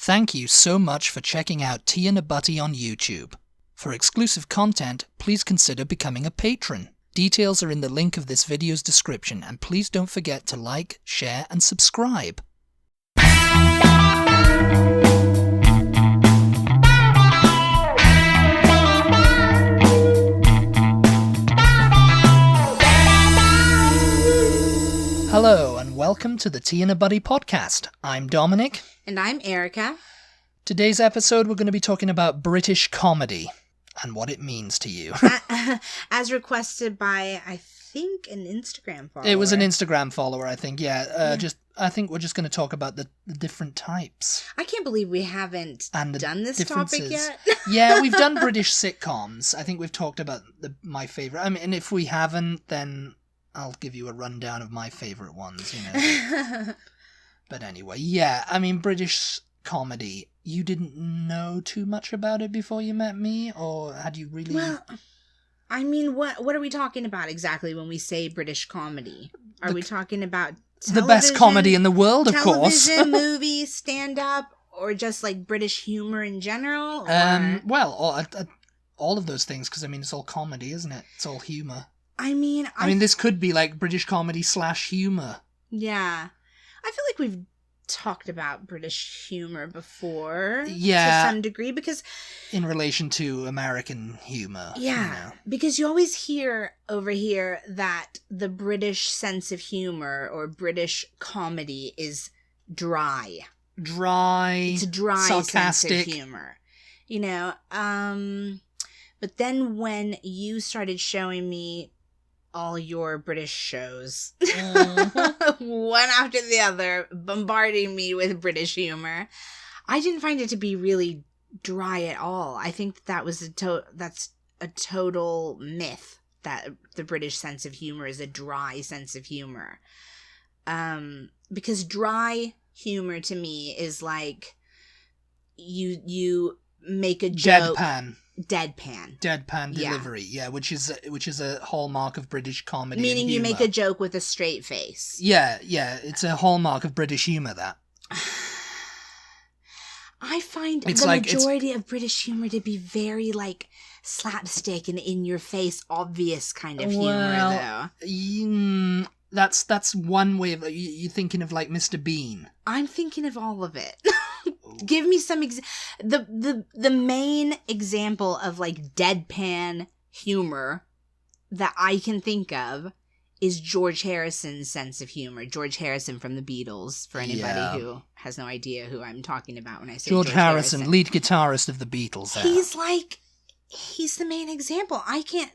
Thank you so much for checking out Tea and a Butty on YouTube. For exclusive content, please consider becoming a patron. Details are in the link of this video's description, and please don't forget to like, share, and subscribe. Hello, and welcome to the Tea and a Butty podcast. I'm Dominic. And I'm Erica. Today's episode, we're going to be talking about British comedy and what it means to you. As requested by, I think, an Instagram follower. It was an Instagram follower, I think, yeah. I think we're just going to talk about the different types. I can't believe we haven't done this topic yet. Yeah, we've done British sitcoms. I think we've talked about my favourite. I mean, and if we haven't, then I'll give you a rundown of my favourite ones, you know. But anyway, yeah, I mean, British comedy, you didn't know too much about it before you met me, or had you really... Well, I mean, what are we talking about exactly when we say British comedy? Are we talking about the best comedy in the world, of course? Television, movies, stand-up, or just, like, British humor in general? Well, all of those things, because, I mean, it's all comedy, isn't it? It's all humour. I mean, this could be, like, British comedy / humour. Yeah. I feel like we've talked about British humor before, yeah, to some degree, because... in relation to American humor. Yeah, you know. Because you always hear over here that the British sense of humor or British comedy is dry. It's a dry sarcastic sense of humor. You know, but then when you started showing me all your British shows, one after the other, bombarding me with British humor, I didn't find it to be really dry at all. I think that was that's a total myth, that the British sense of humor is a dry sense of humor. Because dry humor to me is like you make a joke. Deadpan delivery, yeah, which is a hallmark of British comedy. Meaning you make a joke with a straight face. Yeah, it's a hallmark of British humour, that. I find the majority of British humour to be very, like, slapstick and in-your-face, obvious kind of humor, though. That's one way of... You're thinking of, like, Mr. Bean. I'm thinking of all of it. Give me some... The main example of, like, deadpan humor that I can think of is George Harrison's sense of humor. George Harrison from the Beatles, for anybody who has no idea who I'm talking about when I say George Harrison. Lead guitarist of the Beatles. He's the main example. I can't...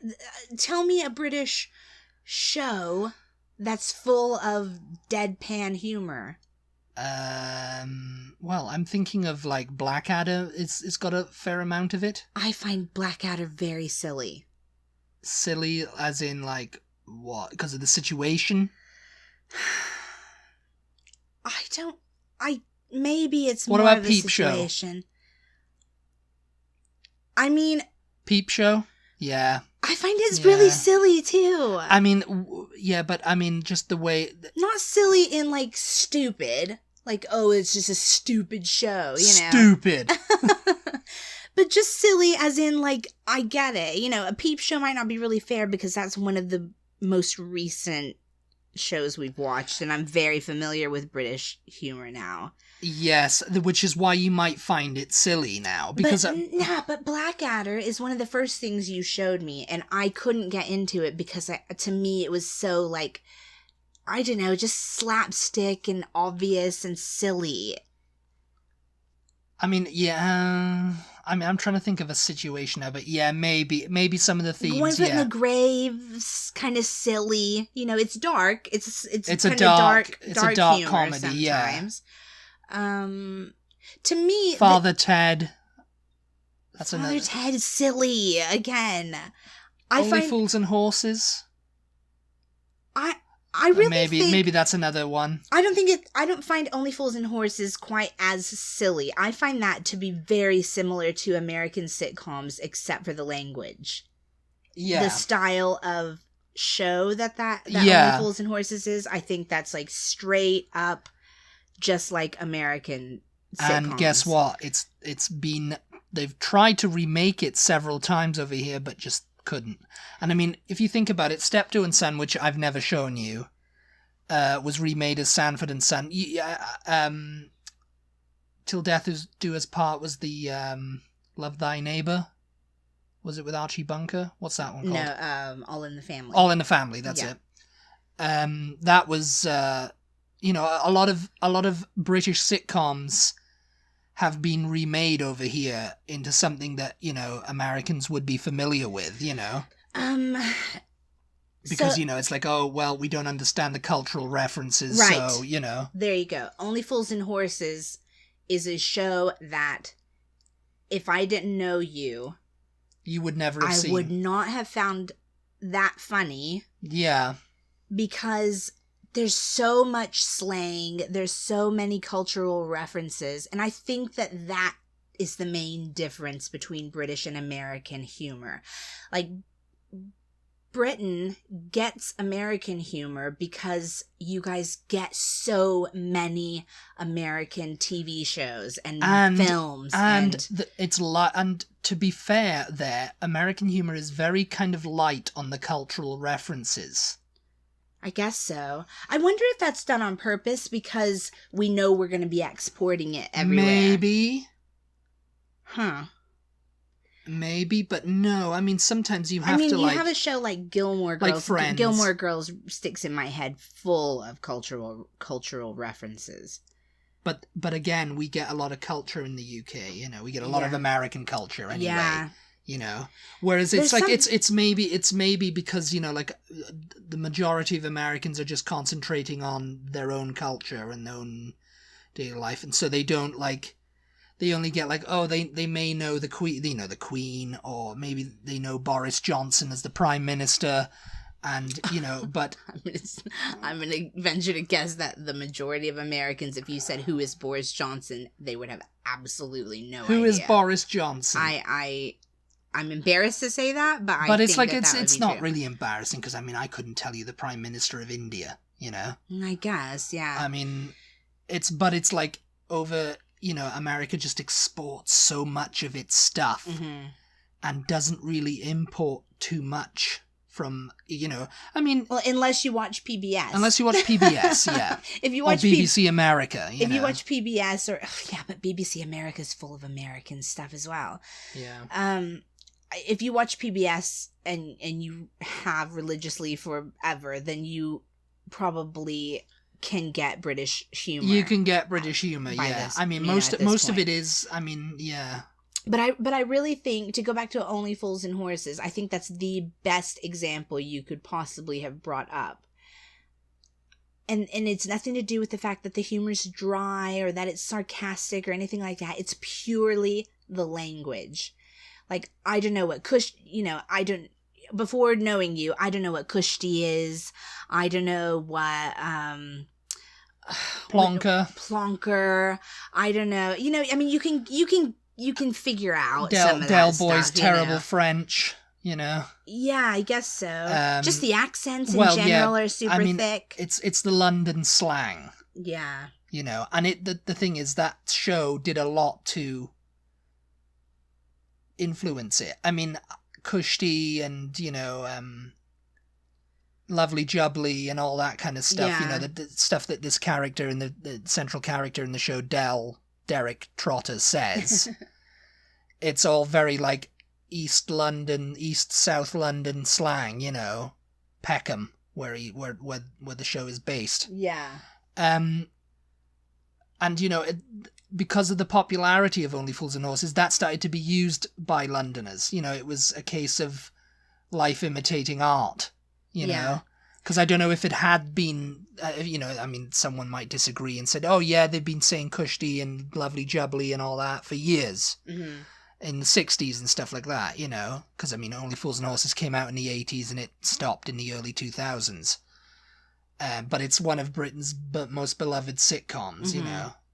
tell me a British show that's full of deadpan humor. Well, I'm thinking of, like, Blackadder. It's got a fair amount of it. I find Blackadder very silly. Silly as in, like, what? Because of the situation? Maybe it's what more about of a Peep situation. Show? I mean... Peep Show? Yeah. I find it's really silly, too. I mean, but I mean, just the way... Not silly in, like, stupid. Like, oh, it's just a stupid show, you know? Stupid! But just silly as in, like, I get it. You know, a Peep Show might not be really fair because that's one of the most recent shows we've watched, and I'm very familiar with British humor now. Yes, which is why you might find it silly now, because... But Blackadder is one of the first things you showed me, and I couldn't get into it because, to me, it was so, like, I don't know, just slapstick and obvious and silly. I mean, yeah... I'm trying to think of a situation now, but yeah, maybe some of the themes, One Foot in the Grave's kind of silly. You know, it's dark. It's a dark humor comedy, sometimes. To me, Father Ted. Father Ted is silly again. Only Fools and Horses. I really think... Maybe that's another one. I don't find Only Fools and Horses quite as silly. I find that to be very similar to American sitcoms, except for the language. Yeah. The style of show that Only Fools and Horses is, I think that's, like, straight up just like American And guess what? They've tried to remake it several times over here, but just couldn't. And I mean, if you think about it, Steptoe and Son, which I've never shown you, was remade as Sanford and Son. Till Death Do Us Part was the Love Thy Neighbor. Was it with Archie Bunker? What's that one called? No, All in the Family. All in the Family. That's it. That was, a lot of British sitcoms have been remade over here into something that, Americans would be familiar with, Because, it's like, oh, well, we don't understand the cultural references, right. So, There you go. Only Fools and Horses is a show that if I didn't know you... You would never have seen. I would not have found that funny. Yeah. Because there's so much slang, there's so many cultural references, and I think that is the main difference between British and American humor. Like, Britain gets American humor because you guys get so many American TV shows and films. And to be fair there, American humor is very kind of light on the cultural references. I guess so. I wonder if that's done on purpose because we know we're going to be exporting it everywhere. Maybe. Huh. Maybe, but no. I mean, sometimes you have to, you have a show like Gilmore Girls. Like Friends. Gilmore Girls sticks in my head full of cultural references. But again, we get a lot of culture in the UK, we get a lot of American culture anyway. Yeah. Whereas it's maybe because, the majority of Americans are just concentrating on their own culture and their own daily life. And so they don't they only get they may know the Queen, or maybe they know Boris Johnson as the Prime Minister. And, but... I'm going to venture to guess that the majority of Americans, if you said, who is Boris Johnson, they would have absolutely no idea. Who is Boris Johnson? I'm embarrassed to say that, but But it's it's not really embarrassing, because, I couldn't tell you the Prime Minister of India, I guess, yeah. It's over, America just exports so much of its stuff and doesn't really import too much from, Well, unless you watch PBS. Unless you watch PBS, yeah. If you watch or BBC America, If you watch PBS but BBC America is full of American stuff as well. Yeah. If you watch PBS and you have religiously forever, then you probably can get British humor. You can get British humor, yeah. Most of it is, yeah. But I really think, to go back to Only Fools and Horses, I think that's the best example you could possibly have brought up. And it's nothing to do with the fact that the humor's dry or that it's sarcastic or anything like that. It's purely the language. I don't know what before knowing you, I don't know what kushti is. I don't know what, Plonker. I don't know. You can figure out some of that Del stuff, Boy's terrible French, Yeah, I guess so. Just the accents in general are super thick. It's the London slang. Yeah. And the thing is, that show did a lot to influence it. Kushti and, Lovely Jubbly and all that kind of stuff, the stuff that this character and the central character in the show, Derek Trotter, says. It's all very East South London slang, Peckham, where the show is based. Yeah. And because of the popularity of Only Fools and Horses, that started to be used by Londoners. It was a case of life imitating art. Because I don't know if it had been, someone might disagree and said, oh yeah, they've been saying kushti and Lovely Jubbly and all that for years. Mm-hmm. In the 60s and stuff like that, because Only Fools and Horses came out in the 80s and it stopped in the early 2000s. But it's one of Britain's most beloved sitcoms,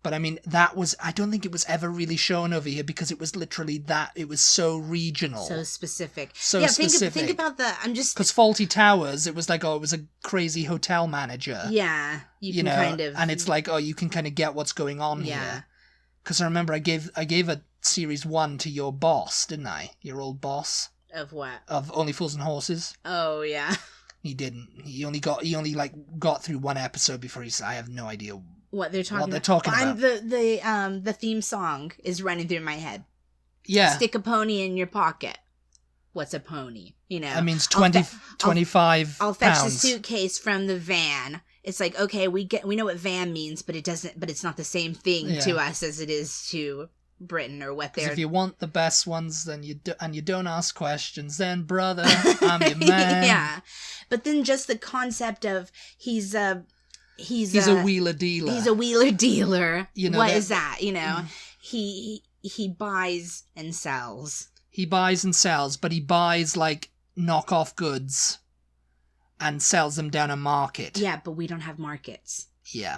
But I don't think it was ever really shown over here because it was literally it was so regional. So specific. Specific. Think about because Fawlty Towers, it was it was a crazy hotel manager. Yeah. You can kind of. And it's you can kind of get what's going on here. Because I remember I gave a series 1 to your boss, didn't I? Your old boss Of what? of Only Fools and Horses. Oh yeah. He didn't. He only got through one episode before he said, "I have no idea what they're talking about." The theme song is running through my head. Yeah. Stick a pony in your pocket. What's a pony? You know. That means 25 I'll fetch pounds. the suitcase from the van. It's like, okay, we know what van means, but it's not the same thing to us as it is to Britain or what they're. If you want the best ones, then you don't ask questions, then brother, I'm your man. Yeah, but then just the concept of he's a wheeler dealer. He's a wheeler dealer. You know what is that? You know, he buys and sells. He buys and sells, but he buys like knockoff goods and sells them down a market. Yeah, but we don't have markets. Yeah.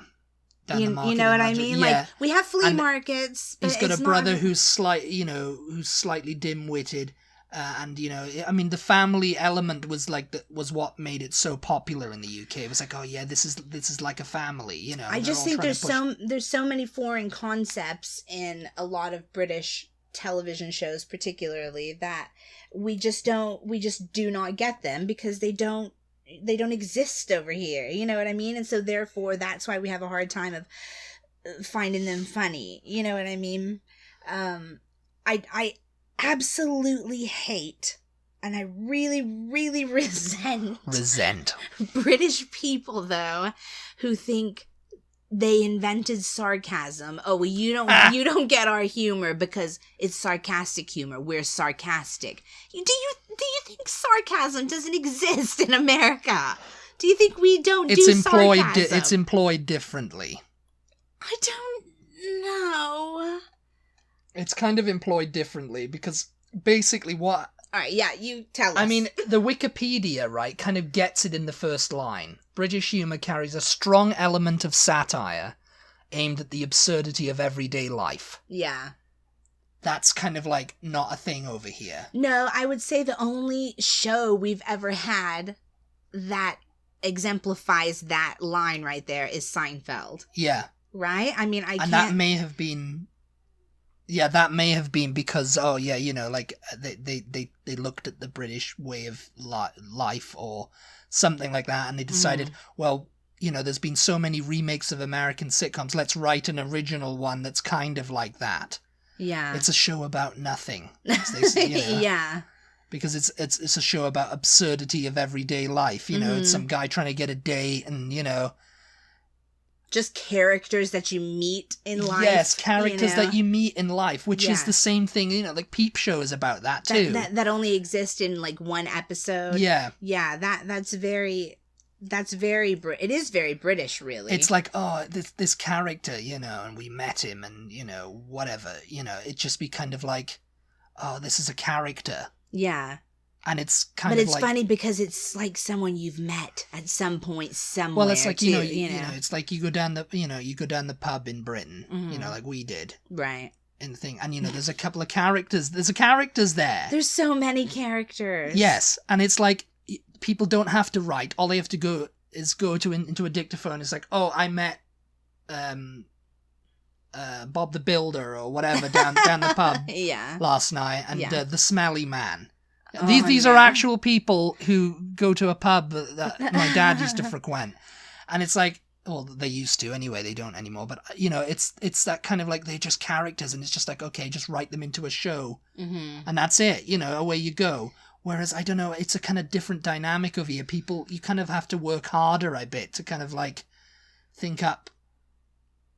You know what I mean? Yeah. Like, we have flea markets, but he's got it's a brother not... who's slightly dim-witted, and I mean, the family element was was what made it so popular in the UK. It was like, oh yeah, this is like a family, you know. I just think there's so many foreign concepts in a lot of British television shows, particularly, that we just do not get them because they don't exist over here, you know what I mean? And so therefore that's why we have a hard time of finding them funny, you know what I mean? I absolutely hate, and I really, really resent British people, though, who think they invented sarcasm. Oh, well, you don't get our humor because it's sarcastic humor. We're sarcastic. Do you think sarcasm doesn't exist in America? Do you think we don't do sarcasm? It's employed differently. I don't know. It's kind of employed differently because basically what... All right, yeah, you tell us. I mean, the Wikipedia, right, kind of gets it in the first line. British humour carries a strong element of satire aimed at the absurdity of everyday life. Yeah. That's kind of like not a thing over here. No, I would say the only show we've ever had that exemplifies that line right there is Seinfeld. Yeah. Right? I mean, that may have been... Yeah, that may have been because, oh yeah, you know, like they looked at the British way of life or something like that, and they decided, well, you know, there's been so many remakes of American sitcoms, let's write an original one that's kind of like that. Yeah. It's a show about nothing, as they say, you know? Yeah. Because it's a show about absurdity of everyday life, you know, it's some guy trying to get a date and, you know... Just characters that you meet in life. Yes, characters that you meet in life, which is the same thing, you know, like Peep Show is about that too. That only exist in like one episode. Yeah. Yeah, it is very British, really. It's like, oh, this character, you know, and we met him and, you know, whatever, you know, it just be kind of like, oh, this is a character. Yeah. And it's kind but of it's like... funny because it's like someone you've met at some point somewhere. Well, it's like, too, you know, it's like you go down the pub in Britain, you know, like we did. Right. In the thing. And, you know, there's a couple of characters. There's characters there. There's so many characters. Yes. And it's like, people don't have to write. All they have to go is go into a dictaphone. It's like, oh, I met Bob the Builder or whatever down the pub last night. And the Smelly Man. These are actual people who go to a pub that my dad used to frequent. And it's like, well, they used to anyway, they don't anymore. But, you know, it's that kind of like, they're just characters and it's just like, okay, just write them into a show. Mm-hmm. And that's it, you know, away you go. Whereas, I don't know, it's a kind of different dynamic over here. People, you kind of have to work harder, I bet, to kind of like think up.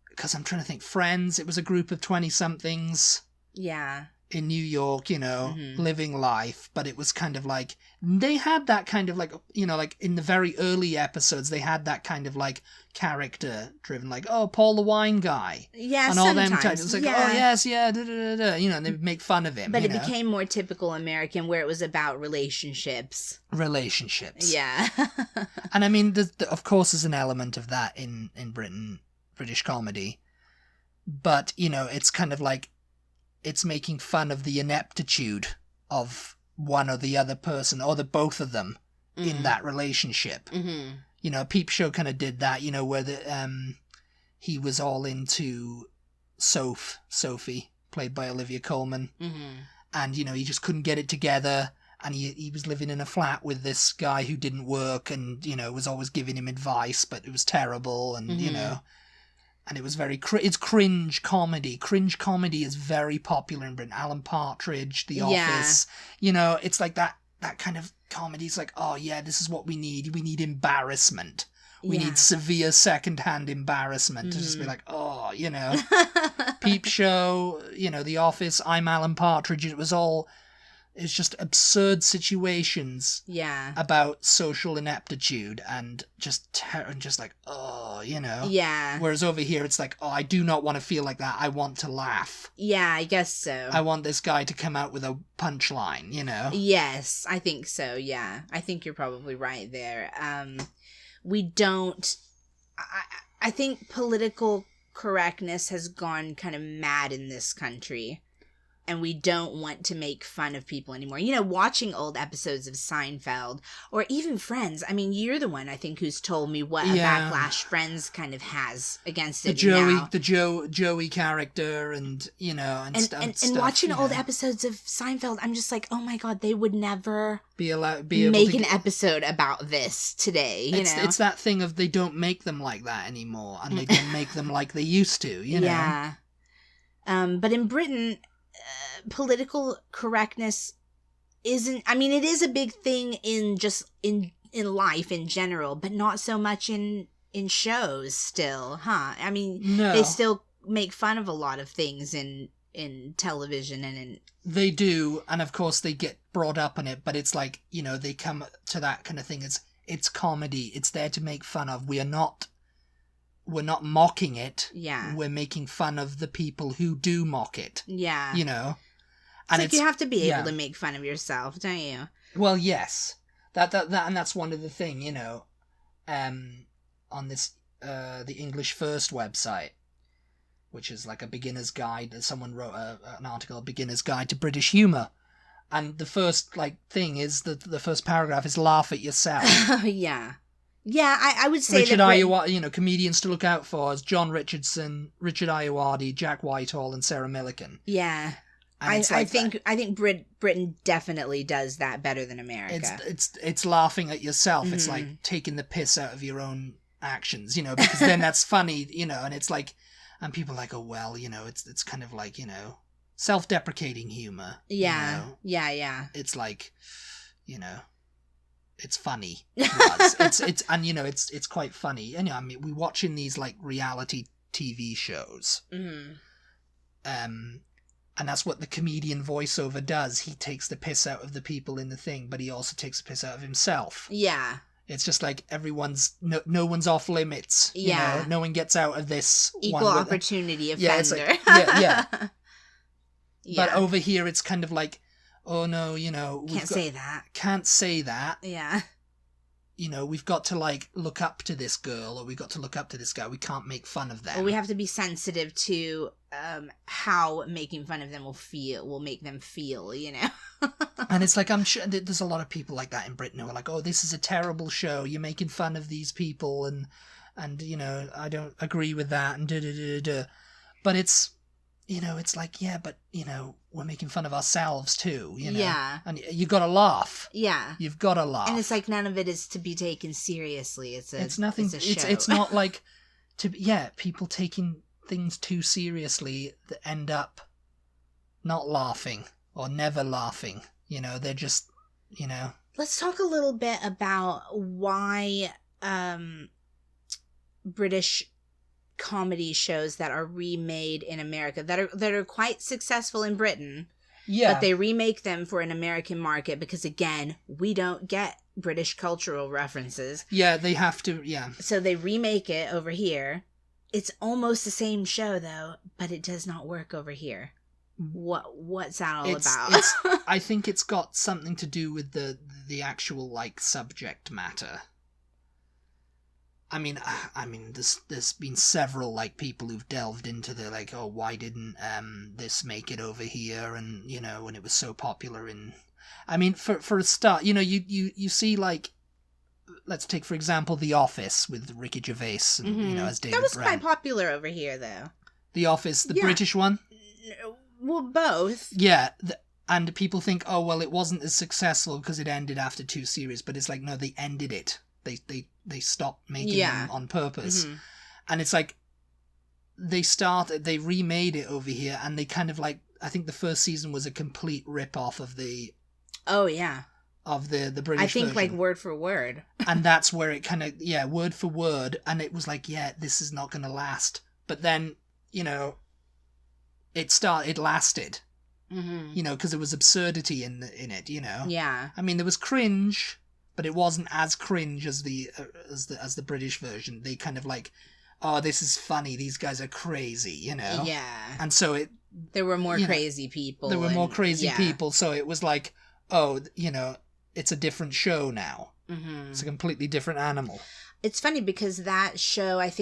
Because I'm trying to think, Friends, it was a group of 20-somethings. Yeah. In New York, you know, living life, but it was kind of like, they had that kind of like, you know, like in the very early episodes, they had that kind of like character driven, like, oh, Paul the wine guy. Yeah, and all sometimes. them types. It's like, oh, yes, yeah, da, da, da, da. You know, and they make fun of him. But it became more typical American where it was about relationships. Yeah. And I mean, of course, there's an element of that in British comedy. But, you know, it's kind of like, it's making fun of the ineptitude of one or the other person, or the both of them in that relationship. Mm-hmm. You know, Peep Show kind of did that, you know, where he was all into Sophie, played by Olivia Colman. Mm-hmm. And, he just couldn't get it together. And he was living in a flat with this guy who didn't work and, was always giving him advice, but it was terrible. And, and it was it's cringe comedy. Cringe comedy is very popular in Britain. Alan Partridge, The Office. It's like that kind of comedy. It's like, oh, yeah, this is what we need. We need embarrassment. We need severe secondhand embarrassment to just be like, oh, Peep Show, The Office, I'm Alan Partridge. It's just absurd situations about social ineptitude and just like, oh, Yeah. Whereas over here, it's like, oh, I do not want to feel like that. I want to laugh. Yeah, I guess so. I want this guy to come out with a punchline, Yes, I think so, yeah. I think you're probably right there. We don't... I think political correctness has gone kind of mad in this country. And we don't want to make fun of people anymore. Watching old episodes of Seinfeld or even Friends. I mean, you're the one, I think, who's told me what a backlash Friends kind of has against it now. The Joey character and stuff. And watching old episodes of Seinfeld, I'm just like, oh my God, they would never make an episode about this today. It's that thing of they don't make them like that anymore, and they don't make them like they used to. Yeah. But in Britain, political correctness isn't. I mean, it is a big thing in life in general, but not so much in shows. Still, huh? I mean, they still make fun of a lot of things in television and in. They do, and of course they get brought up on it, but it's like, they come to that kind of thing. It's comedy. It's there to make fun of. We're not mocking it. Yeah. We're making fun of the people who do mock it. Yeah. And it's like you have to be able to make fun of yourself, don't you? Well, yes. That and that's one of the thing, on this the English First website, which is like a beginner's guide. Someone wrote an article, a beginner's guide to British humour. And the first thing is the first paragraph is laugh at yourself. Yeah. Yeah, I would say Richard Ayoade, comedians to look out for is John Richardson, Richard Ayoade, Jack Whitehall, and Sarah Millican. Yeah, I think Britain definitely does that better than America. It's laughing at yourself. Mm-hmm. It's like taking the piss out of your own actions, because then that's funny, and it's like, and people are like, oh well, it's kind of like self-deprecating humor. Yeah, yeah. It's like, it's funny. It's quite funny. And I mean, we're watching these reality TV shows. Mm-hmm. And that's what the comedian voiceover does. He takes the piss out of the people in the thing, but he also takes the piss out of himself. Yeah. It's just like no one's off limits. Yeah. No one gets out of this. Equal opportunity offender. Yeah, it's like, yeah. But over here, it's kind of like, oh no, can't say that. Yeah. We've got to look up to this girl, or we've got to look up to this guy. We can't make fun of them. Or we have to be sensitive to how making fun of them will make them feel, And it's like, I'm sure there's a lot of people like that in Britain who are like, oh, this is a terrible show. You're making fun of these people, and I don't agree with that, and da-da-da-da. But it's, it's like, yeah, but, we're making fun of ourselves too, Yeah. And you gotta laugh. Yeah. You've gotta laugh. And it's like none of it is to be taken seriously. It's nothing. It's a show. It's not like people taking things too seriously that end up not laughing or never laughing. They're just, Let's talk a little bit about why British comedy shows that are remade in America that are quite successful in Britain. Yeah. But they remake them for an American market because, again, we don't get British cultural references. Yeah, they have to, yeah. So they remake it over here. It's almost the same show, though, but it does not work over here. What's that all about? I think it's got something to do with the actual, subject matter. I mean, there's been several people who've delved into the why didn't this make it over here, and when it was so popular in. I mean, for a start, you see let's take for example The Office with Ricky Gervais and mm-hmm. As David That was Brent. quite popular over here, though. The Office, the Yeah. British one? Well, both. Yeah, and people think, oh, well, it wasn't as successful because it ended after 2 series, but it's like, no, they ended it. They stopped making them on purpose. Mm-hmm. And it's like, they remade it over here, and they kind of like, I think the first season was a complete rip-off of the... Oh, yeah. Of the British I think, version. like, word for word. And that's where it kind of, word for word, and it was like, this is not going to last. But then, you know, it lasted. Mm-hmm. You know, because there was absurdity in it, you know? Yeah. I mean, there was cringe, but it wasn't as cringe as the British version. They kind of like, oh, this is funny, these guys are crazy, you know? Yeah. And so there were more crazy people. There were more crazy people, so it was like, oh, you know, it's a different show now. Mm-hmm. It's a completely different animal. It's funny because that show, I've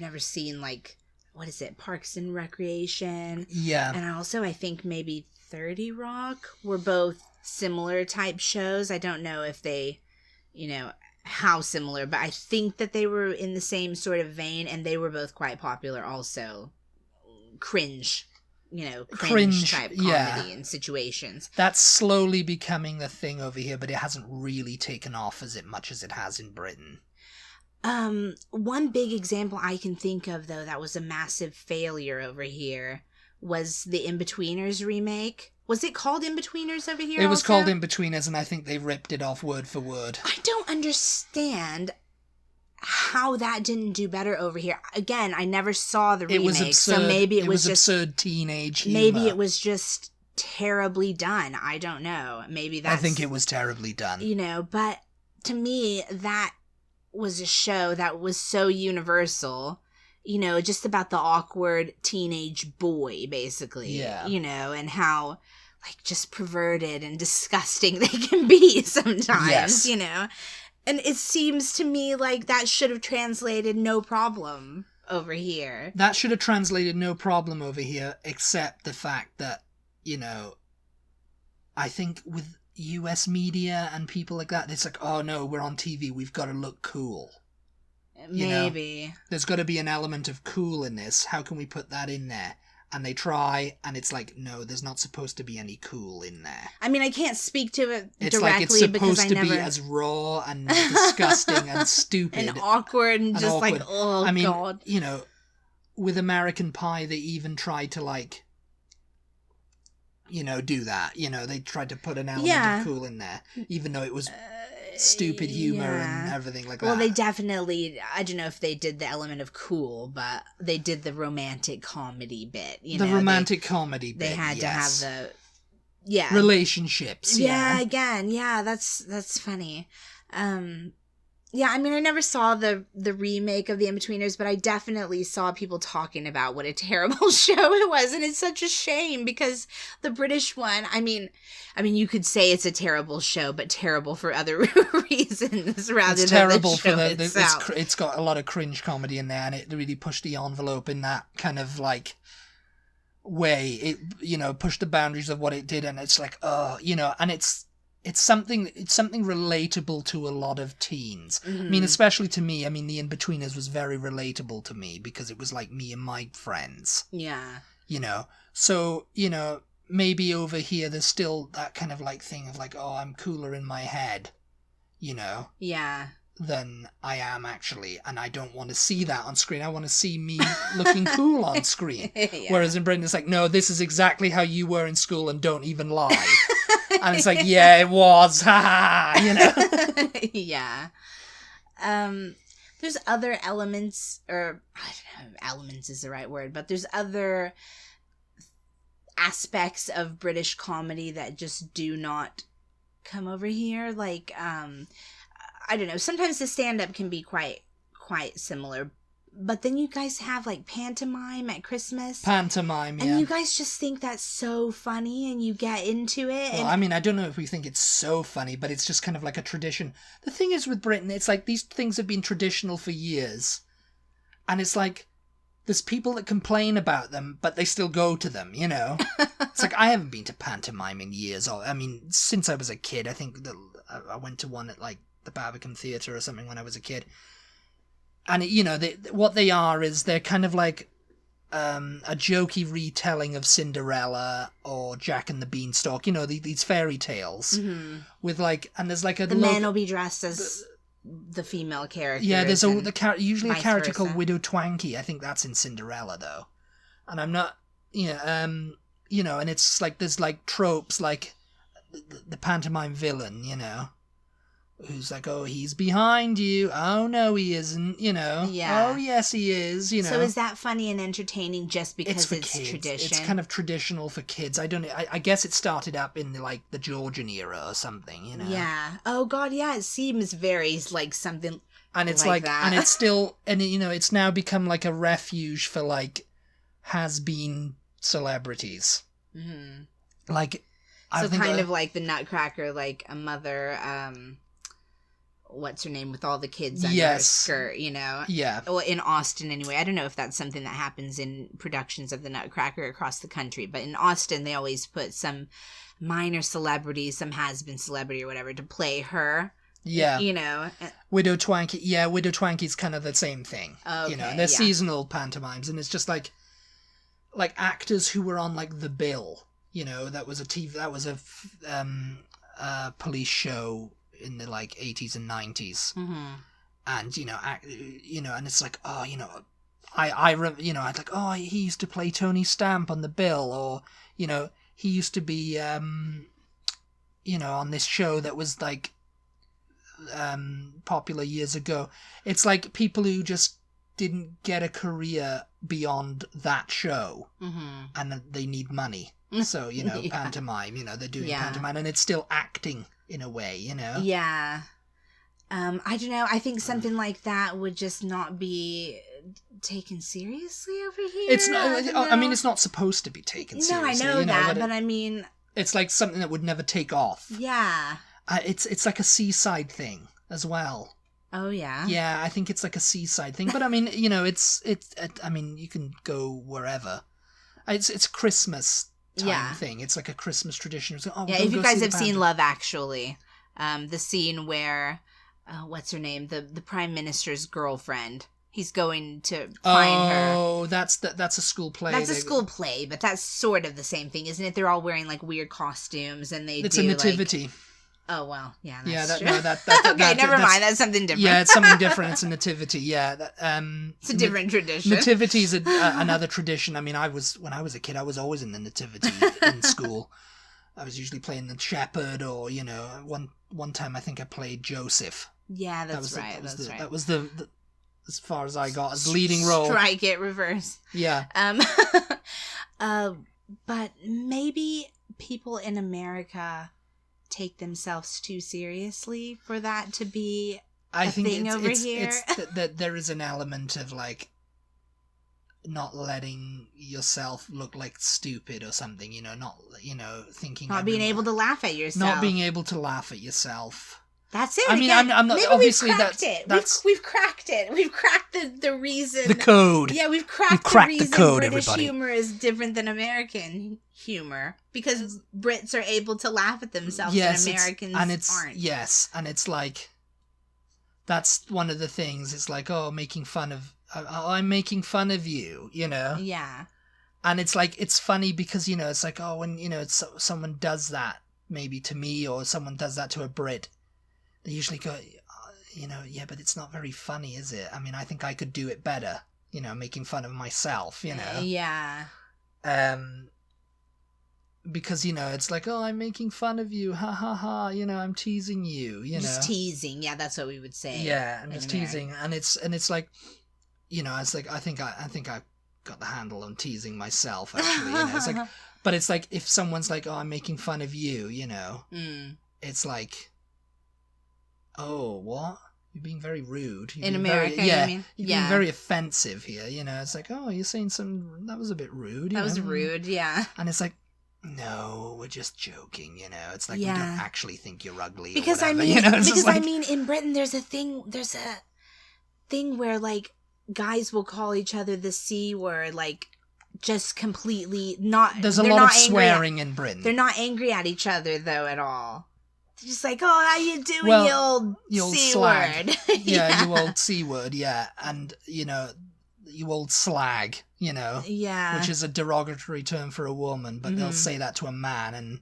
never seen, like, what is it, Parks and Recreation. Yeah. And I think maybe 30 Rock were both similar type shows. I don't know if they, you know, how similar, but I think that they were in the same sort of vein, and they were both quite popular also. Cringe type comedy and situations. That's slowly becoming the thing over here, but it hasn't really taken off much as it has in Britain. One big example I can think of, though, that was a massive failure over here was the In-Betweeners remake. Was it called In-Betweeners over here? It was called In-Betweeners, and I think they ripped it off word for word. I don't understand how that didn't do better over here. Again, I never saw the remake, it was absurd. So maybe it was just absurd teenage humor. Maybe it was just terribly done. I don't know. Maybe that's... I think it was terribly done. You know, but to me, that was a show that was so universal, you know, just about the awkward teenage boy, basically. Yeah. You know, and how, like, just perverted and disgusting they can be sometimes, you know. And it seems to me like that should have translated no problem over here. That should have translated no problem over here, except the fact that, you know, I think with US media and people like that, it's like, oh no, we're on TV, we've got to look cool. Maybe. You know? There's got to be an element of cool in this. How can we put that in there? And they try, and it's like, no, there's not supposed to be any cool in there. I mean, I can't speak to it it's directly like it's supposed to be as raw and disgusting and stupid. And awkward and just awkward. like, oh, I mean, God. You know, with American Pie, they even tried to, like, you know, do that. You know, they tried to put an element of cool in there, even though it was stupid humor and everything like that. Well, they definitely, I don't know if they did the element of cool, but they did the romantic comedy bit. The romantic comedy bit, they had to have the relationships. Yeah, again, that's funny. Yeah, I mean, I never saw the remake of The In-Betweeners, but I definitely saw people talking about what a terrible show it was, and it's such a shame because the British one, I mean, you could say it's a terrible show, but terrible for other reasons rather it's than terrible the show for itself. It's got a lot of cringe comedy in there, and it really pushed the envelope in that kind of like way. It, you know, pushed the boundaries of what it did, and it's like, oh, you know, and it's something relatable to a lot of teens. Mm-hmm. I mean, especially to me. I mean, The In-Betweeners was very relatable to me because it was like me and my friends. Yeah. You know, so, you know, maybe over here there's still that kind of like thing of like, oh, I'm cooler in my head, you know? Yeah. Than I am actually, and I don't want to see that on screen. I want to see me looking cool on screen. Yeah. Whereas in Britain, it's like, no, this is exactly how you were in school, and don't even lie. And it's like, yeah, it was, you know. Yeah. There's other elements, or I don't know if elements is the right word, but there's other aspects of British comedy that just do not come over here. Like, I don't know, sometimes the stand-up can be quite similar, but then you guys have, like, pantomime at Christmas. Pantomime, yeah. And you guys just think that's so funny, and you get into it. Well, I mean, I don't know if we think it's so funny, but it's just kind of like a tradition. The thing is with Britain, it's like these things have been traditional for years, and it's like, there's people that complain about them, but they still go to them, you know? It's like, I haven't been to pantomime in years. I mean, since I was a kid, I think that I went to one at, like, the Barbican Theatre or something when I was a kid. And what they are is they're kind of like a jokey retelling of Cinderella or Jack and the Beanstalk. These fairy tales with like, and there's like the men will be dressed as the female characters. Yeah, there's usually a character versa. called Widow Twankey. I think that's in Cinderella though, and I'm not, and it's like there's like tropes like the pantomime villain, who's like, oh, he's behind you. Oh, no, he isn't, Yeah. Oh, yes, he is, So is that funny and entertaining just because it's kids. tradition? It's kind of traditional for kids. I guess it started up in the Georgian era or something, Yeah. Oh, God, yeah, it seems very like something and it's like that. And it's still, and it's now become like a refuge for like has-been celebrities. Mm-hmm. Like, so kind of like the Nutcracker, like a mother, what's her name, with all the kids under her skirt, Yeah. Well, in Austin anyway. I don't know if that's something that happens in productions of the Nutcracker across the country, but in Austin they always put some minor celebrity, some has-been celebrity or whatever, to play her. Yeah. Widow Twankey. Yeah, Widow Twankey's kind of the same thing. Okay, they're seasonal pantomimes, and it's just like actors who were on like The Bill. That was a police show in the like 80s and 90s. Mm-hmm. And and it's like, oh, I'd like, oh, he used to play Tony Stamp on The Bill, or he used to be on this show that was like popular years ago. It's like people who just didn't get a career beyond that show, and they need money. So, pantomime, they're doing pantomime, and it's still acting in a way, Yeah. I don't know. I think something like that would just not be taken seriously over here. It's not. I mean, it's not supposed to be taken seriously. No, I know that, but I mean, it's like something that would never take off. Yeah. It's like a seaside thing as well. Oh yeah. Yeah, I think it's like a seaside thing, but I mean, I mean, you can go wherever. It's Christmas time thing. It's like a Christmas tradition. So, if you guys have seen Love Actually, the scene where what's her name, the prime minister's girlfriend, he's going to find her. Oh, that's a school play. That's a school play, but that's sort of the same thing, isn't it? They're all wearing like weird costumes, and it's a nativity. Oh well, yeah, that's true. Okay, never mind. That's something different. Yeah, it's something different. It's a nativity. Yeah, it's a different tradition. Nativity is another tradition. I mean, when I was a kid, I was always in the nativity in school. I was usually playing the shepherd, or one time I think I played Joseph. Yeah, that's right. That was the as far as I got as leading role. Strike it, reverse. Yeah. But maybe people in America take themselves too seriously for that to be a thing over here. That there is an element of like not letting yourself look like stupid or something, not thinking, not being able to laugh at yourself, not being able to laugh at yourself. That's it. I mean, I'm not maybe obviously we've cracked it. We've cracked it. We've cracked the reason. The code. Yeah, we've cracked the reason British humor is different than American humor, because Brits are able to laugh at themselves and Americans aren't. Yes, and it's like that's one of the things. It's like, oh, making fun of. I'm making fun of you. Yeah. And it's like it's funny because it's like, oh, when someone does that maybe to me, or someone does that to a Brit. They usually go, yeah, but it's not very funny, is it? I mean, I think I could do it better, making fun of myself, Yeah. Because, it's like, oh, I'm making fun of you, ha ha ha, I'm teasing you, Just teasing, yeah, that's what we would say. Yeah, I'm just teasing, and it's like, it's like, I think I got the handle on teasing myself, actually, it's like, but it's like, if someone's like, oh, I'm making fun of you, it's like, oh, what? You're being very rude. In America, you mean? You're being very offensive here, It's like, oh, you're saying that was a bit rude. That was rude, yeah. And it's like, no, we're just joking, It's like, we don't actually think you're ugly because or whatever, I mean, in Britain, there's a thing where, like, guys will call each other the C word, like, just completely not... There's a lot of swearing in Britain. They're not angry at each other, though, at all. Just like, oh, how you doing, Well, you old C slag. word. Yeah, you old C word, yeah. And, you old slag, Yeah. which is a derogatory term for a woman, but they'll say that to a man and,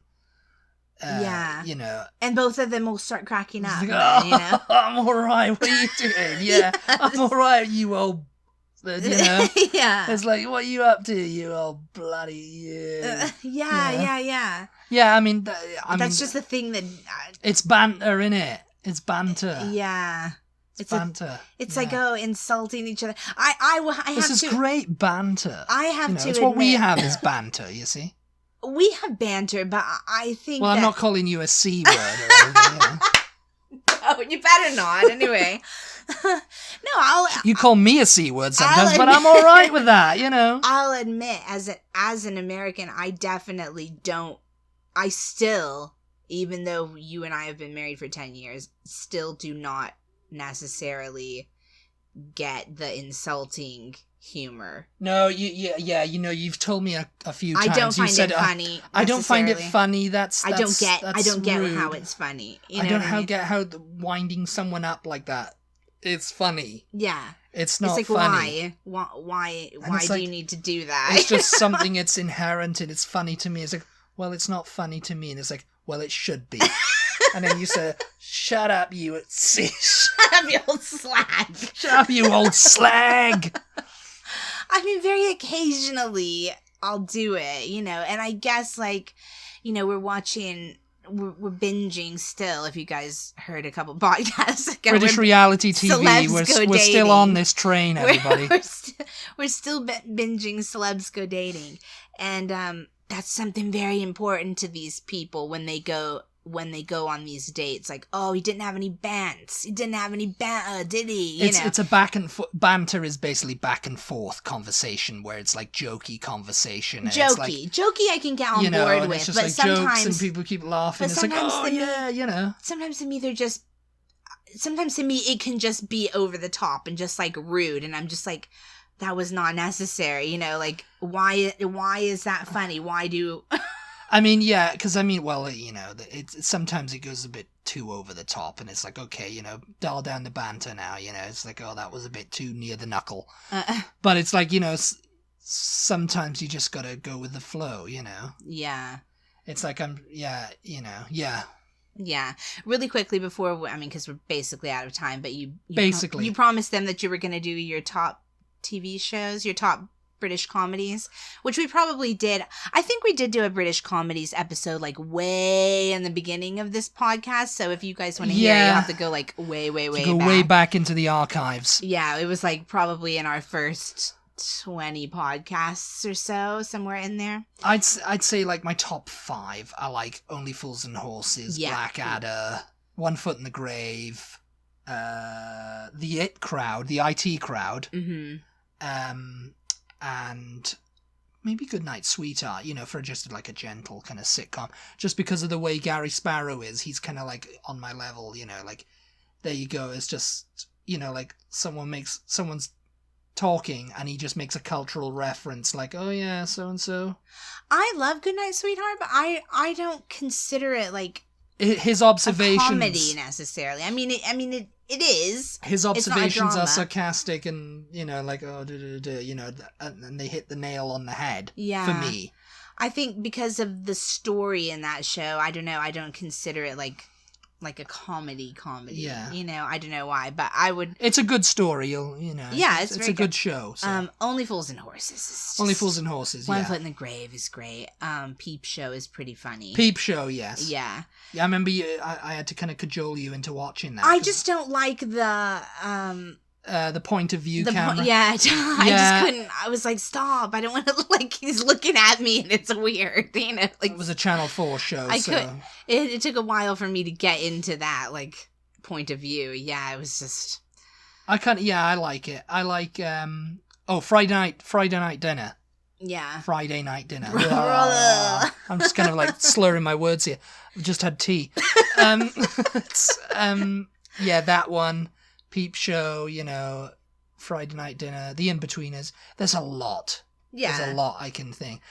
yeah. And both of them will start cracking up, like, then, I'm all right, what are you doing? Yeah, I'm all right, you old, Yeah. It's like, what are you up to, you old bloody, Yeah. Yeah, I mean, That's just the thing that... it's banter, innit? It's banter. Yeah. It's banter. It's like, insulting each other. I have This is great banter. I have to it's admit, what we have is banter, you see? We have banter, but I think I'm not calling you a C word or anything, Oh, you better not, anyway. No, You call me a C word sometimes, but I'm all right with that, I'll admit, as an American, I definitely don't... I still, even though you and I have been married for 10 years, still do not necessarily get the insulting humor. No, you've told me a few times. I don't find said, it funny. I don't find it funny. That's I don't get rude. how it's funny. I don't get how winding someone up like that. It's funny. Yeah. It's not like, funny. Why do you need to do that? It's just something it's inherent and it's funny to me. It's like, well, it's not funny to me. And it's like, well, it should be. And then you say, shut up, you Shut up, you old slag. Shut up, you old slag. I mean, very occasionally I'll do it, and I guess, like, we're binging still, if you guys heard a couple podcasts ago. British reality TV, we're still on this train, everybody. We're still binging Celebs Go Dating. And that's something very important to these people when they go on these dates. Like, oh, he didn't have any bants. He didn't have any banter, did he? It's a back and forth. Banter is basically back and forth conversation where it's like jokey conversation. And jokey I can get on board with. It's just but like sometimes, jokes and people keep laughing. It's like, oh, yeah. Sometimes to me it can just be over the top and just like rude. And I'm just like, that was not necessary. Like, why is that funny? Why do... I mean, yeah, because sometimes it goes a bit too over the top, and it's like, okay, dial down the banter now, it's like, oh, that was a bit too near the knuckle. But it's like, sometimes you just gotta go with the flow, Yeah. It's like, yeah. Yeah. Really quickly before, because we're basically out of time, but you promised them that you were gonna do your top TV shows, your top British comedies, which we probably did. I think we did do a British comedies episode like way in the beginning of this podcast. So if you guys want to hear, you'll have to go like way back. Way back into the archives. Yeah, it was like probably in our first 20 podcasts or so, somewhere in there. I'd say like my top 5 are like Only Fools and Horses, Blackadder, One Foot in the Grave, the IT Crowd, and maybe Goodnight Sweetheart, for just like a gentle kind of sitcom. Just because of the way Gary Sparrow is, he's kind of like on my level, like, there you go. It's just, like someone's talking and he just makes a cultural reference like, oh yeah, so-and-so. I love Goodnight Sweetheart, but I don't consider it like his observations, a comedy necessarily. I mean it is. His observations are sarcastic and, like, oh, and they hit the nail on the head. Yeah. For me. I think because of the story in that show, I don't know, I don't consider it like a comedy. Yeah. I don't know why, but I would... It's a good story, Yeah, it's a good show. So. Only Fools and Horses is just... Only Fools and Horses, One Foot in the Grave is great. Peep Show is pretty funny. Peep Show, yes. Yeah. Yeah, I remember I had to kind of cajole you into watching that. I just don't like the point of view camera. I just couldn't. I was like, stop. I don't want to, like, he's looking at me and it's weird, like. It was a Channel 4 show, It took a while for me to get into that, like, point of view. Yeah, it was just. I like it. I like, Friday night dinner. Yeah. Friday night dinner. I'm just kind of like slurring my words here. I've just had tea. That one. Peep Show, Friday Night Dinner, The In-Betweeners. There's a lot. Yeah. There's a lot I can think.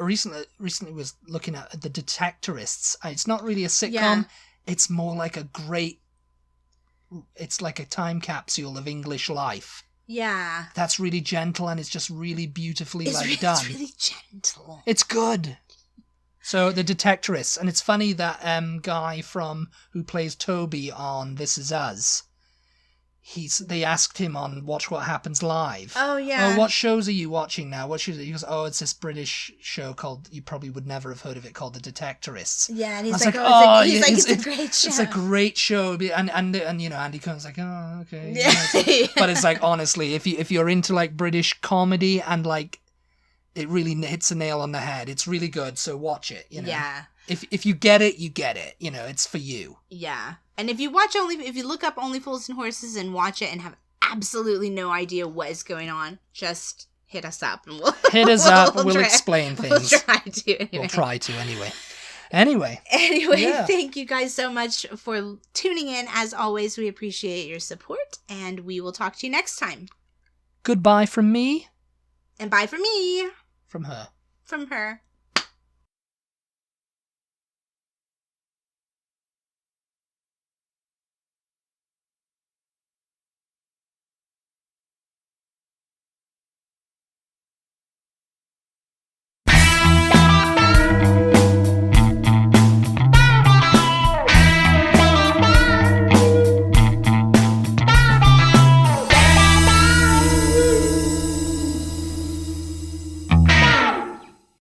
Recently was looking at The Detectorists. It's not really a sitcom. Yeah. It's more like it's like a time capsule of English life. Yeah. That's really gentle and it's just really beautifully done. It's really gentle. It's good. So The Detectorists, and it's funny that guy who plays Toby on This Is Us, they asked him on Watch What Happens Live. Oh, yeah. Oh, what shows are you watching now? What shows? He goes, oh, it's this British show called, you probably would never have heard of it, called The Detectorists. Yeah, and he's like, it's a great show. It's a great show. And you know, Andy Cohen's like, oh, okay. Yeah. But it's like, honestly, if you're into like British comedy and like, it really hits a nail on the head. It's really good, so watch it, you know. Yeah. If you get it, you get it. You know, it's for you. Yeah. And if you look up Only Fools and Horses and watch it and have absolutely no idea what is going on, just hit us up and we'll explain things. We'll try to anyway. Anyway, yeah. Thank you guys so much for tuning in. As always, we appreciate your support, and we will talk to you next time. Goodbye from me. And bye from me. From her. From her.